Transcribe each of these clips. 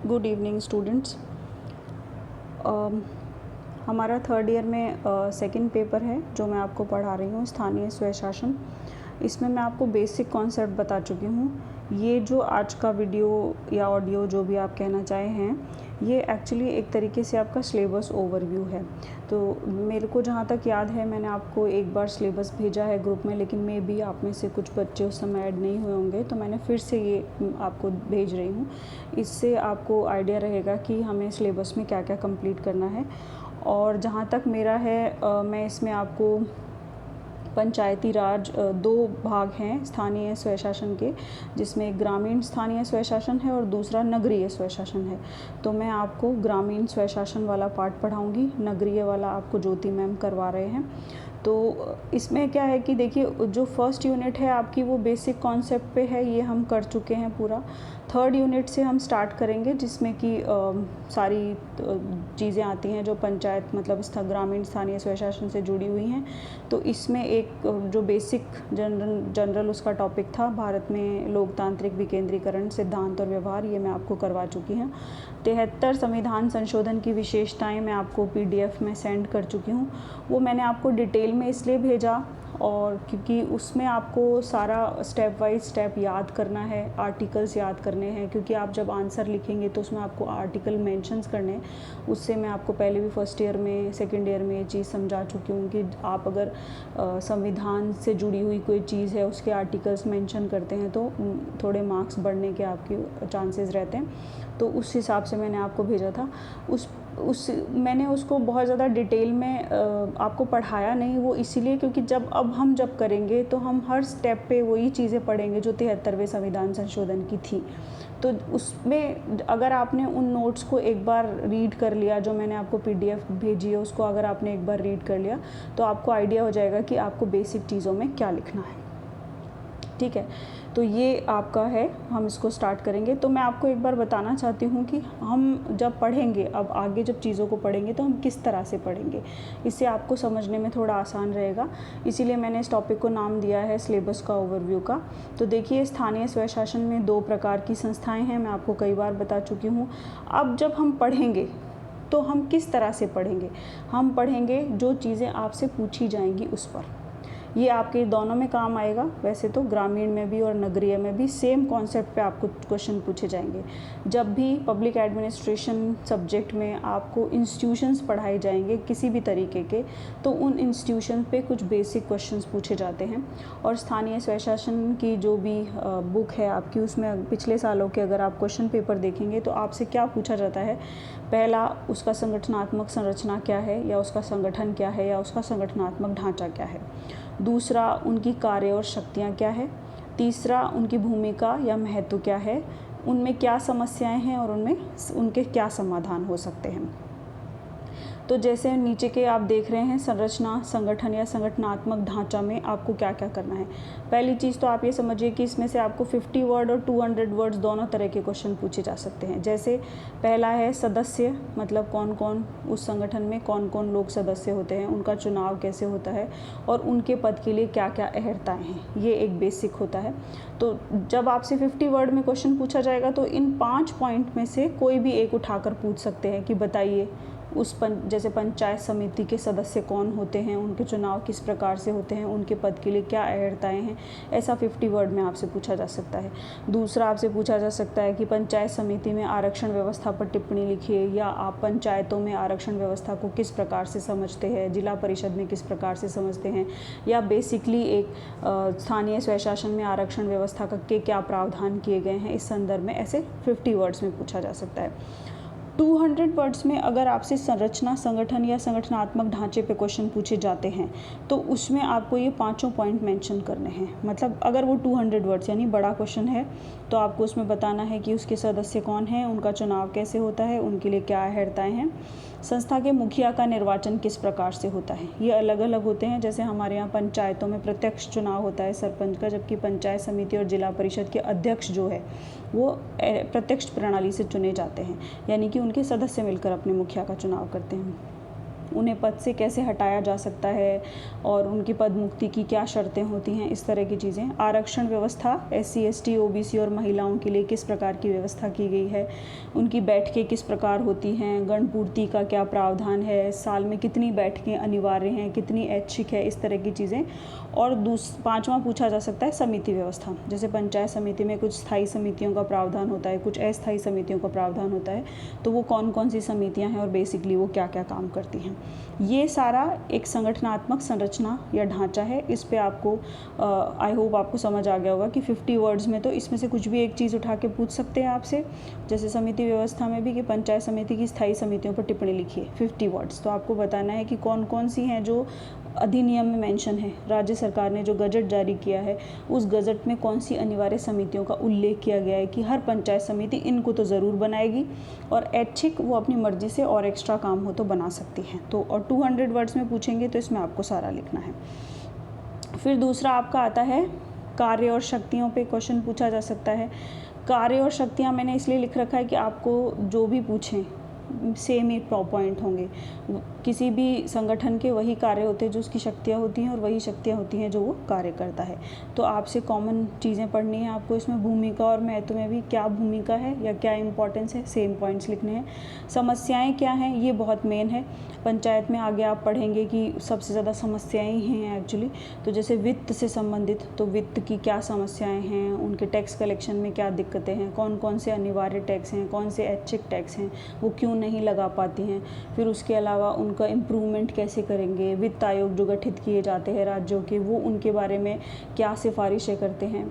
Good evening students. हमारा third year में second paper है जो मैं आपको पढ़ा रही हूँ, स्थानीय स्वशासन। इसमें मैं आपको बेसिक कॉन्सेप्ट बता चुकी हूँ। ये जो आज का वीडियो या ऑडियो जो भी आप कहना चाहे हैं, ये एक्चुअली एक तरीके से आपका सिलेबस ओवरव्यू है। तो मेरे को जहाँ तक याद है, मैंने आपको एक बार सिलेबस भेजा है ग्रुप में, लेकिन मे बी आप में से कुछ बच्चे उस समय ऐड नहीं हुए होंगे, तो मैंने फिर से ये आपको भेज रही हूँ। इससे आपको आइडिया रहेगा कि हमें सिलेबस में क्या क्या कंप्लीट करना है। और जहाँ तक मेरा है, मैं इसमें आपको पंचायती राज दो भाग हैं स्थानीय स्वशासन के, जिसमें एक ग्रामीण स्थानीय स्वशासन है और दूसरा नगरीय स्वशासन है। तो मैं आपको ग्रामीण स्वशासन वाला पार्ट पढ़ाऊंगी, नगरीय वाला आपको ज्योति मैम करवा रहे हैं। तो इसमें क्या है कि देखिए, जो फर्स्ट यूनिट है आपकी वो बेसिक कॉन्सेप्ट पे है, ये हम कर चुके हैं पूरा। थर्ड यूनिट से हम स्टार्ट करेंगे, जिसमें कि सारी चीज़ें आती हैं जो पंचायत मतलब ग्रामीण स्थानीय स्वशासन से जुड़ी हुई हैं। तो इसमें एक जो बेसिक जनरल उसका टॉपिक था, भारत में लोकतांत्रिक विकेंद्रीकरण सिद्धांत और व्यवहार, ये मैं आपको करवा चुकी हूँ। 73 संविधान संशोधन की विशेषताएं मैं आपको PDF में सेंड कर चुकी हूँ। वो मैंने आपको डिटेल में इसलिए भेजा और क्योंकि उसमें आपको सारा स्टेप बाय स्टेप याद करना है, आर्टिकल्स याद करने हैं, क्योंकि आप जब आंसर लिखेंगे तो उसमें आपको आर्टिकल मेंशंस करने हैं। उससे मैं आपको पहले भी फर्स्ट ईयर में सेकंड ईयर में ये चीज़ समझा चुकी हूँ कि आप अगर संविधान से जुड़ी हुई कोई चीज़ है उसके आर्टिकल्स मेंशन करते हैं तो थोड़े मार्क्स बढ़ने के आपके चांसेस रहते हैं। तो उस हिसाब से मैंने आपको भेजा था। मैंने उसको बहुत ज़्यादा डिटेल में आपको पढ़ाया नहीं, वो इसीलिए क्योंकि हम जब करेंगे तो हम हर स्टेप पे वही चीज़ें पढ़ेंगे जो 73वें संविधान संशोधन की थी। तो उसमें अगर आपने उन नोट्स को एक बार रीड कर लिया, जो मैंने आपको PDF भेजी है उसको अगर आपने एक बार रीड कर लिया, तो आपको आइडिया हो जाएगा कि आपको बेसिक चीज़ों में क्या लिखना है। ठीक है, तो ये आपका है, हम इसको स्टार्ट करेंगे। तो मैं आपको एक बार बताना चाहती हूँ कि हम जब पढ़ेंगे, अब आगे जब चीज़ों को पढ़ेंगे तो हम किस तरह से पढ़ेंगे, इससे आपको समझने में थोड़ा आसान रहेगा। इसीलिए मैंने इस टॉपिक को नाम दिया है सिलेबस का ओवरव्यू का। तो देखिए, स्थानीय स्वशासन में 2 प्रकार की संस्थाएँ हैं, मैं आपको कई बार बता चुकी हूँ। अब जब हम पढ़ेंगे तो हम किस तरह से पढ़ेंगे, हम पढ़ेंगे जो चीज़ें आपसे पूछी जाएंगी उस पर। ये आपके दोनों में काम आएगा। वैसे तो ग्रामीण में भी और नगरीय में भी सेम कॉन्सेप्ट पे आपको क्वेश्चन पूछे जाएंगे। जब भी पब्लिक एडमिनिस्ट्रेशन सब्जेक्ट में आपको इंस्टीट्यूशंस पढ़ाए जाएंगे किसी भी तरीके के, तो उन इंस्टीट्यूशन पे कुछ बेसिक क्वेश्चंस पूछे जाते हैं। और स्थानीय स्वशासन की जो भी बुक है आपकी, उसमें पिछले सालों के अगर आप क्वेश्चन पेपर देखेंगे तो आपसे क्या पूछा जाता है, पहला उसका संगठनात्मक संरचना क्या है, या उसका संगठन क्या है, या उसका संगठनात्मक ढांचा क्या है। दूसरा, उनकी कार्य और शक्तियाँ क्या है। तीसरा, उनकी भूमिका या महत्व क्या है, उनमें क्या समस्याएं हैं और उनके क्या समाधान हो सकते हैं। तो जैसे नीचे के आप देख रहे हैं, संरचना, संगठन या संगठनात्मक ढांचा में आपको क्या क्या करना है। पहली चीज़ तो आप ये समझिए कि इसमें से आपको 50 वर्ड और 200 वर्ड्स दोनों तरह के क्वेश्चन पूछे जा सकते हैं। जैसे पहला है सदस्य, मतलब कौन कौन उस संगठन में कौन कौन लोग सदस्य होते हैं, उनका चुनाव कैसे होता है और उनके पद के लिए क्या क्या अहर्ताएँ हैं, ये एक बेसिक होता है। तो जब आपसे 50 वर्ड में क्वेश्चन पूछा जाएगा तो इन 5 पॉइंट में से कोई भी एक उठाकर पूछ सकते हैं कि बताइए जैसे पंचायत समिति के सदस्य कौन होते हैं, उनके चुनाव किस प्रकार से होते हैं, उनके पद के लिए क्या अहर्ताएँ हैं, ऐसा 50 वर्ड में आपसे पूछा जा सकता है। दूसरा आपसे पूछा जा सकता है कि पंचायत समिति में आरक्षण व्यवस्था पर टिप्पणी लिखिए, या आप पंचायतों में आरक्षण व्यवस्था को किस प्रकार से समझते हैं, जिला परिषद में किस प्रकार से समझते हैं, या बेसिकली एक स्थानीय स्वशासन में आरक्षण व्यवस्था के क्या प्रावधान किए गए हैं, इस संदर्भ में ऐसे 50 वर्ड्स में पूछा जा सकता है। 200 वर्ड्स में अगर आपसे संरचना, संगठन या संगठनात्मक ढांचे पे क्वेश्चन पूछे जाते हैं तो उसमें आपको ये 5 पॉइंट मेंशन करने हैं। मतलब अगर वो 200 वर्ड्स यानी बड़ा क्वेश्चन है तो आपको उसमें बताना है कि उसके सदस्य कौन हैं, उनका चुनाव कैसे होता है, उनके लिए क्या अहर्ताएँ हैं, संस्था के मुखिया का निर्वाचन किस प्रकार से होता है। ये अलग अलग होते हैं। जैसे हमारे यहाँ पंचायतों में प्रत्यक्ष चुनाव होता है सरपंच का, जबकि पंचायत समिति और जिला परिषद के अध्यक्ष जो है वो प्रत्यक्ष प्रणाली से चुने जाते हैं, यानी कि उनके सदस्य मिलकर अपने मुखिया का चुनाव करते हैं। उन्हें पद से कैसे हटाया जा सकता है और उनकी पद मुक्ति की क्या शर्तें होती हैं, इस तरह की चीज़ें। आरक्षण व्यवस्था SC ST OBC और महिलाओं के लिए किस प्रकार की व्यवस्था की गई है, उनकी बैठकें किस प्रकार होती हैं, गणपूर्ति का क्या प्रावधान है, साल में कितनी बैठकें अनिवार्य हैं, कितनी ऐच्छिक है, इस तरह की चीज़ें। और 5वां पूछा जा सकता है समिति व्यवस्था। जैसे पंचायत समिति में कुछ स्थायी समितियों का प्रावधान होता है, कुछ अस्थायी समितियों का प्रावधान होता है, तो वो कौन कौन सी समितियां हैं और बेसिकली वो क्या क्या काम करती हैं। ये सारा एक संगठनात्मक संरचना या ढांचा है। इस पे आपको आई होप आपको समझ आ गया होगा कि 50 वर्ड्स में तो इसमें से कुछ भी एक चीज़ उठा के पूछ सकते हैं आपसे। जैसे समिति व्यवस्था में भी कि पंचायत समिति की स्थायी समितियों पर टिप्पणी लिखिए, 50 वर्ड्स। तो आपको बताना है कि कौन कौन सी हैं जो अधिनियम में मेंशन है, राज्य सरकार ने जो गजट जारी किया है उस गजट में कौन सी अनिवार्य समितियों का उल्लेख किया गया है कि हर पंचायत समिति इनको तो ज़रूर बनाएगी, और ऐच्छिक वो अपनी मर्जी से और एक्स्ट्रा काम हो तो बना सकती हैं। तो और 200 वर्ड्स में पूछेंगे तो इसमें आपको सारा लिखना है। फिर दूसरा आपका आता है कार्य और शक्तियों पे क्वेश्चन पूछा जा सकता है। कार्य और शक्तियाँ मैंने इसलिए लिख रखा है कि आपको जो भी पूछें सेम ही पॉइंट होंगे। किसी भी संगठन के वही कार्य होते हैं जो उसकी शक्तियाँ होती हैं और वही शक्तियाँ होती हैं जो वो कार्य करता है। तो आपसे कॉमन चीज़ें पढ़नी है आपको इसमें। भूमिका और महत्व में भी क्या भूमिका है या क्या इम्पोर्टेंस है, सेम पॉइंट्स लिखने हैं। समस्याएं क्या हैं, ये बहुत मेन है। पंचायत में आगे आप पढ़ेंगे कि सबसे ज़्यादा समस्याएं ही हैं एक्चुअली। तो जैसे वित्त से संबंधित, तो वित्त की क्या समस्याएं हैं, उनके टैक्स कलेक्शन में क्या दिक्कतें हैं, कौन कौन से अनिवार्य टैक्स हैं, कौन से ऐच्छिक टैक्स हैं, वो क्यों नहीं लगा पाती हैं। फिर उसके अलावा उनका इम्प्रूवमेंट कैसे करेंगे। वित्त आयोग जो गठित किए जाते हैं राज्यों के, वो उनके बारे में क्या सिफारिशें करते हैं।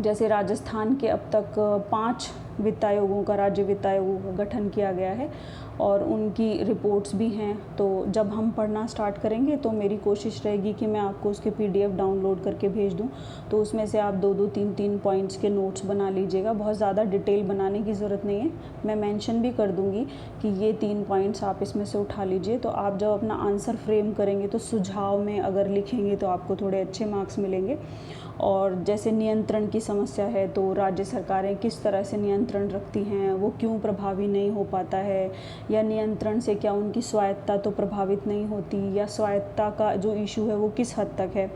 जैसे राजस्थान के अब तक 5 वित्त आयोगों का, राज्य वित्त आयोगों का गठन किया गया है और उनकी रिपोर्ट्स भी हैं। तो जब हम पढ़ना स्टार्ट करेंगे तो मेरी कोशिश रहेगी कि मैं आपको उसके PDF डाउनलोड करके भेज दूं। तो उसमें से आप 2-2, 3-3 पॉइंट्स के नोट्स बना लीजिएगा। बहुत ज़्यादा डिटेल बनाने की ज़रूरत नहीं है। मैं मेंशन भी कर दूंगी कि ये 3 पॉइंट्स आप इसमें से उठा लीजिए। तो आप जब अपना आंसर फ्रेम करेंगे तो सुझाव में अगर लिखेंगे तो आपको थोड़े अच्छे मार्क्स मिलेंगे। और जैसे नियंत्रण की समस्या है, तो राज्य सरकारें किस तरह से नियंत्रण रखती हैं, वो क्यों प्रभावी नहीं हो पाता है, या नियंत्रण से क्या उनकी स्वायत्ता तो प्रभावित नहीं होती, या स्वायत्ता का जो इशू है वो किस हद तक है।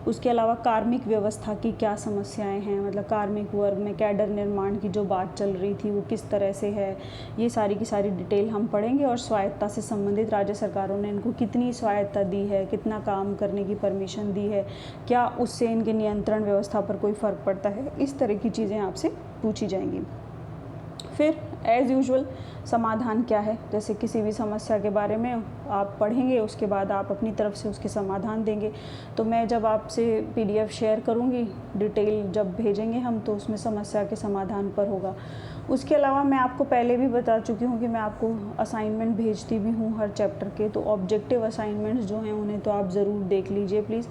उसके अलावा कार्मिक व्यवस्था की क्या समस्याएं हैं, मतलब कार्मिक वर्ग में कैडर निर्माण की जो बात चल रही थी वो किस तरह से है, ये सारी की सारी डिटेल हम पढ़ेंगे। और स्वायत्ता से संबंधित राज्य सरकारों ने इनको कितनी स्वायत्ता दी है, कितना काम करने की परमिशन दी है, क्या उससे इनके नियंत्रण व्यवस्था पर कोई फ़र्क पड़ता है, इस तरह की चीज़ें आपसे पूछी जाएंगी। फिर एज़ यूजुअल समाधान क्या है, जैसे किसी भी समस्या के बारे में आप पढ़ेंगे, उसके बाद आप अपनी तरफ से उसके समाधान देंगे। तो मैं जब आपसे PDF शेयर करूँगी, डिटेल जब भेजेंगे हम, तो उसमें समस्या के समाधान पर होगा। उसके अलावा मैं आपको पहले भी बता चुकी हूँ कि मैं आपको असाइनमेंट भेजती भी हूँ हर चैप्टर के। तो ऑब्जेक्टिव असाइनमेंट्स जो हैं उन्हें तो आप ज़रूर देख लीजिए प्लीज़।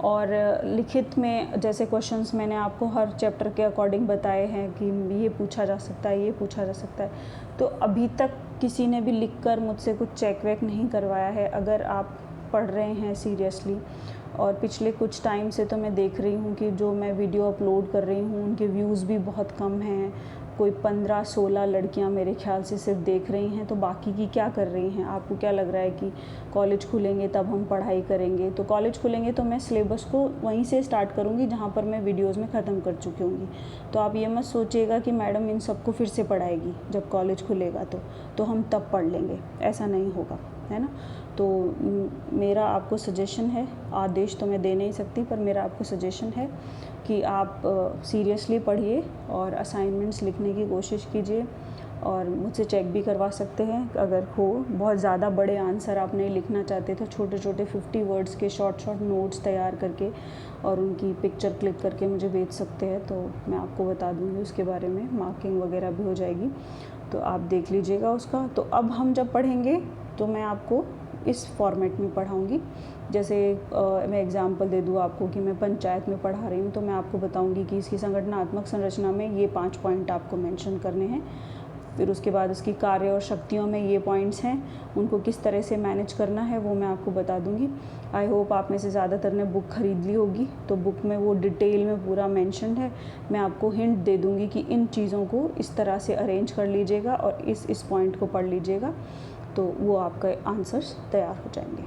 और लिखित में जैसे क्वेश्चंस मैंने आपको हर चैप्टर के अकॉर्डिंग बताए हैं कि ये पूछा जा सकता है, ये पूछा जा सकता है। तो अभी तक किसी ने भी लिखकर मुझसे कुछ चेक वेक नहीं करवाया है। अगर आप पढ़ रहे हैं सीरियसली, और पिछले कुछ टाइम से तो मैं देख रही हूँ कि जो मैं वीडियो अपलोड कर रही हूँ उनके व्यूज़ भी बहुत कम हैं। कोई 15-16 लड़कियां मेरे ख्याल से सिर्फ देख रही हैं। तो बाकी की क्या कर रही हैं? आपको क्या लग रहा है कि कॉलेज खुलेंगे तब हम पढ़ाई करेंगे? तो कॉलेज खुलेंगे तो मैं सिलेबस को वहीं से स्टार्ट करूँगी जहाँ पर मैं वीडियोज़ में ख़त्म कर चुकी होंगी। तो आप ये मत सोचिएगा कि मैडम इन सबको फिर से पढ़ाएगी जब कॉलेज खुलेगा तो हम तब पढ़ लेंगे, ऐसा नहीं होगा, है ना। तो मेरा आपको सजेशन है, आदेश तो मैं दे नहीं सकती, पर मेरा आपको सजेशन है कि आप सीरियसली पढ़िए और असाइनमेंट्स लिखने की कोशिश कीजिए। और मुझसे चेक भी करवा सकते हैं अगर हो। बहुत ज़्यादा बड़े आंसर आप नहीं लिखना चाहते तो छोटे छोटे 50 वर्ड्स के शॉर्ट नोट्स तैयार करके और उनकी पिक्चर क्लिक करके मुझे भेज सकते हैं। तो मैं आपको बता दूँगी उसके बारे में, मार्किंग वगैरह भी हो जाएगी, तो आप देख लीजिएगा उसका। तो अब हम जब पढ़ेंगे तो मैं आपको इस फॉर्मेट में पढ़ाऊँगी। जैसे मैं एग्जांपल दे दूँ आपको कि मैं पंचायत में पढ़ा रही हूँ, तो मैं आपको बताऊँगी कि इसकी संगठनात्मक संरचना में ये 5 पॉइंट आपको मेंशन करने हैं। फिर उसके बाद इसकी कार्य और शक्तियों में ये पॉइंट्स हैं, उनको किस तरह से मैनेज करना है वो मैं आपको बता दूंगी। आई होप आप में से ज़्यादातर ने बुक ख़रीद ली होगी, तो बुक में वो डिटेल में पूरा मेंशन है। मैं आपको हिंट दे दूंगी कि इन चीज़ों को इस तरह से अरेंज कर लीजिएगा और इस पॉइंट को पढ़ लीजिएगा। तो वो आपका आंसर्स तैयार हो जाएंगे।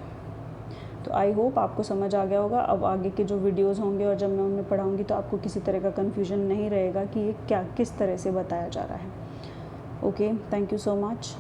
तो आई होप आपको समझ आ गया होगा। अब आगे के जो वीडियोस होंगे और जब मैं उनमें पढ़ाऊँगी तो आपको किसी तरह का कन्फ्यूजन नहीं रहेगा कि ये क्या किस तरह से बताया जा रहा है। Okay, thank you so much.